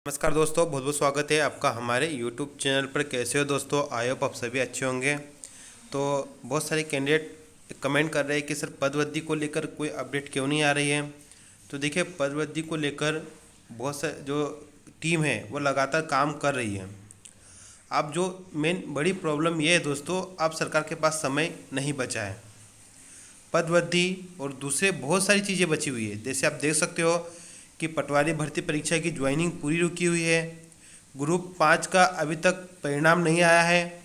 नमस्कार दोस्तों, बहुत बहुत स्वागत है आपका हमारे YouTube चैनल पर। कैसे हो दोस्तों? आई होप आप सभी अच्छे होंगे। तो बहुत सारे कैंडिडेट कमेंट कर रहे हैं कि सर पदवृद्धि को लेकर कोई अपडेट क्यों नहीं आ रही है। तो देखिए, पदवृद्धि को लेकर बहुत सारे जो टीम है वो लगातार काम कर रही है। अब जो मेन बड़ी प्रॉब्लम ये है दोस्तों, अब सरकार के पास समय नहीं बचा है। पदवृद्धि और दूसरे बहुत सारी चीज़ें बची हुई है। जैसे आप देख सकते हो कि पटवारी भर्ती परीक्षा की ज्वाइनिंग पूरी रुकी हुई है। ग्रुप 5 का अभी तक परिणाम नहीं आया है।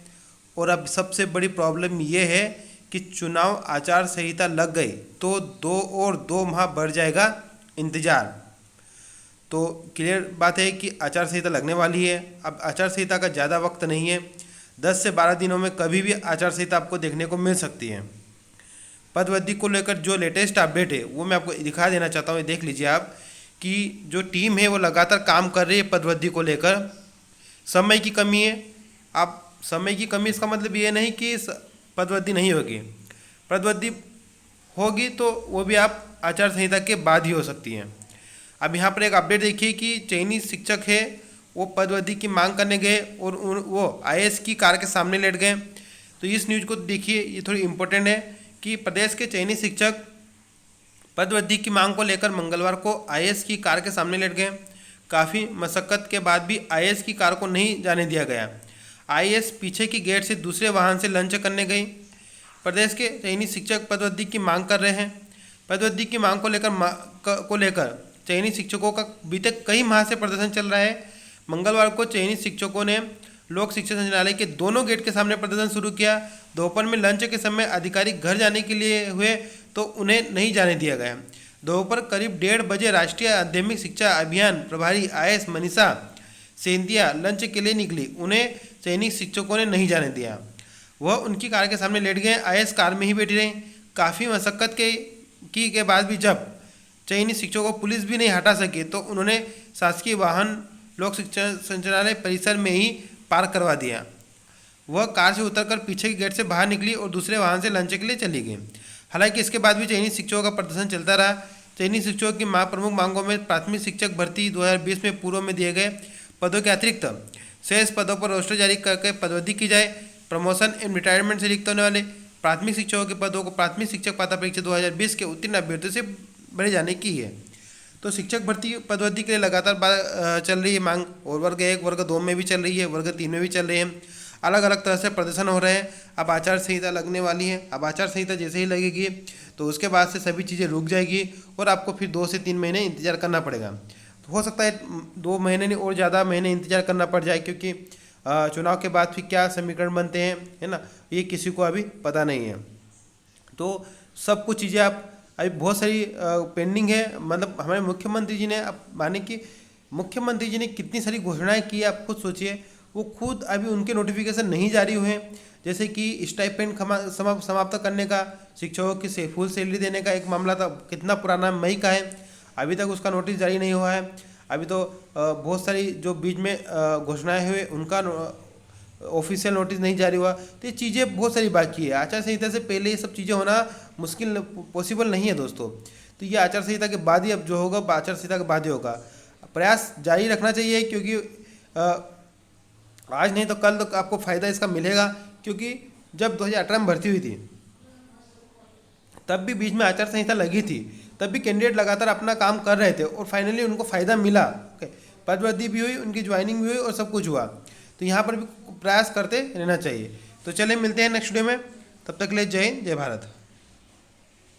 और अब सबसे बड़ी प्रॉब्लम ये है कि चुनाव आचार संहिता लग गई तो 2 माह बढ़ जाएगा इंतज़ार। तो क्लियर बात है कि आचार संहिता लगने वाली है। अब आचार संहिता का ज़्यादा वक्त नहीं है, 10 से 12 दिनों में कभी भी आचार संहिता आपको देखने को मिल सकती है। पदवृद्धि को लेकर जो लेटेस्ट अपडेट है वो मैं आपको दिखा देना चाहता हूँ। देख लीजिए आप कि जो टीम है वो लगातार काम कर रही है पदवृद्धि को लेकर। समय की कमी है। अब समय की कमी इसका मतलब ये नहीं कि पदवृद्धि नहीं होगी। पदवृद्धि होगी तो वो भी आप आचार संहिता के बाद ही हो सकती है। अब यहाँ पर एक अपडेट देखिए कि चयनित शिक्षक है वो पदवृद्धि की मांग करने गए और वो आईएएस की कार के सामने लेट गए। तो इस न्यूज़ को देखिए, ये थोड़ी इम्पोर्टेंट है कि प्रदेश के चयनित शिक्षक पदवृद्धि की मांग को लेकर मंगलवार को आईएएस की कार के सामने लेट गए। काफ़ी मशक्कत के बाद भी आईएएस की कार को नहीं जाने दिया गया। आईएएस पीछे की गेट से दूसरे वाहन से लंच करने गई। प्रदेश के चयनित शिक्षक पदवृद्धि की मांग कर रहे हैं। पदवृद्धि की मांग को लेकर चयनित शिक्षकों का बीते कई माह से प्रदर्शन चल रहा है। मंगलवार को चयनित शिक्षकों ने लोक शिक्षा संचालनालय के दोनों गेट के सामने प्रदर्शन शुरू किया। दोपहर में लंच के समय अधिकारी घर जाने के लिए हुए तो उन्हें नहीं जाने दिया गया। दोपहर करीब 1:30 बजे राष्ट्रीय माध्यमिक शिक्षा अभियान प्रभारी आईएएस मनीषा सेंधिया लंच के लिए निकली। उन्हें चयनित शिक्षकों ने नहीं जाने दिया। वह उनकी कार के सामने लेट गए। आईएएस कार में ही बैठी रही। काफ़ी मशक्कत के बाद भी जब चयनित शिक्षकों को पुलिस भी नहीं हटा सकी तो उन्होंने शासकीय वाहन लोक शिक्षा संचालनालय परिसर में ही पार्क करवा दिया। वह कार से उतरकर पीछे के गेट से बाहर निकली और दूसरे वाहन से लंच के लिए चली गई। हालांकि इसके बाद भी चयनित शिक्षकों का प्रदर्शन चलता रहा। चयनित शिक्षकों की प्रमुख मांगों में प्राथमिक शिक्षक भर्ती 2020 में पूर्व में दिए गए पदों के अतिरिक्त शेष पदों पर रोस्टर जारी करके पदवृद्धि की जाए। प्रमोशन एवं रिटायरमेंट से रिक्त होने वाले प्राथमिक शिक्षकों के पदों को प्राथमिक शिक्षक पात्रता परीक्षा 2020 के उत्तीर्ण अभ्यर्थियों से भरे जाने की है। तो शिक्षक भर्ती पदवृद्धि के लिए लगातार चल रही है मांग, और वर्ग 1 वर्ग 2 में भी चल रही है, वर्ग 3 में भी चल रही है। अलग अलग तरह से प्रदर्शन हो रहे हैं। अब आचार संहिता लगने वाली है। अब आचार संहिता जैसे ही लगेगी तो उसके बाद से सभी चीज़ें रुक जाएगी और आपको फिर 2 से 3 महीने इंतजार करना पड़ेगा। तो हो सकता है 2 महीने नहीं और ज़्यादा महीने इंतजार करना पड़ जाए, क्योंकि चुनाव के बाद फिर क्या समीकरण बनते हैं, है ना, ये किसी को अभी पता नहीं है। तो सब कुछ चीज़ें आप अभी बहुत सारी पेंडिंग है। मतलब हमारे मुख्यमंत्री जी ने, अब माने कि मुख्यमंत्री जी ने कितनी सारी घोषणाएं की, आप खुद सोचिए। वो खुद अभी उनके नोटिफिकेशन नहीं जारी हुए हैं। जैसे कि स्टाइपेंड समाप्त करने का, शिक्षकों की फुल सैलरी देने का एक मामला था, कितना पुराना, मई का है, अभी तक उसका नोटिस जारी नहीं हुआ है। अभी तो बहुत सारी जो बीच में घोषणाएं हुए उनका ऑफिशियल नोटिस नहीं जारी हुआ। तो ये चीज़ें बहुत सारी बाकी है। आचार संहिता से पहले ये सब चीज़ें होना मुश्किल, पॉसिबल नहीं है दोस्तों। तो ये आचार संहिता के बाद ही अब जो होगा, आचार संहिता के बाद ही होगा। प्रयास जारी रखना चाहिए, क्योंकि आज नहीं तो कल तो आपको फ़ायदा इसका मिलेगा। क्योंकि जब 2018 में भर्ती हुई थी तब भी बीच में आचार संहिता लगी थी, तब भी कैंडिडेट लगातार अपना काम कर रहे थे और फाइनली उनको फ़ायदा मिला। पदवृद्धि भी हुई, उनकी ज्वाइनिंग भी हुई और सब कुछ हुआ। तो यहाँ पर भी प्रयास करते रहना चाहिए। तो चलिए मिलते हैं नेक्स्ट वीडियो में, तब तक के लिए जय हिंद, जय भारत।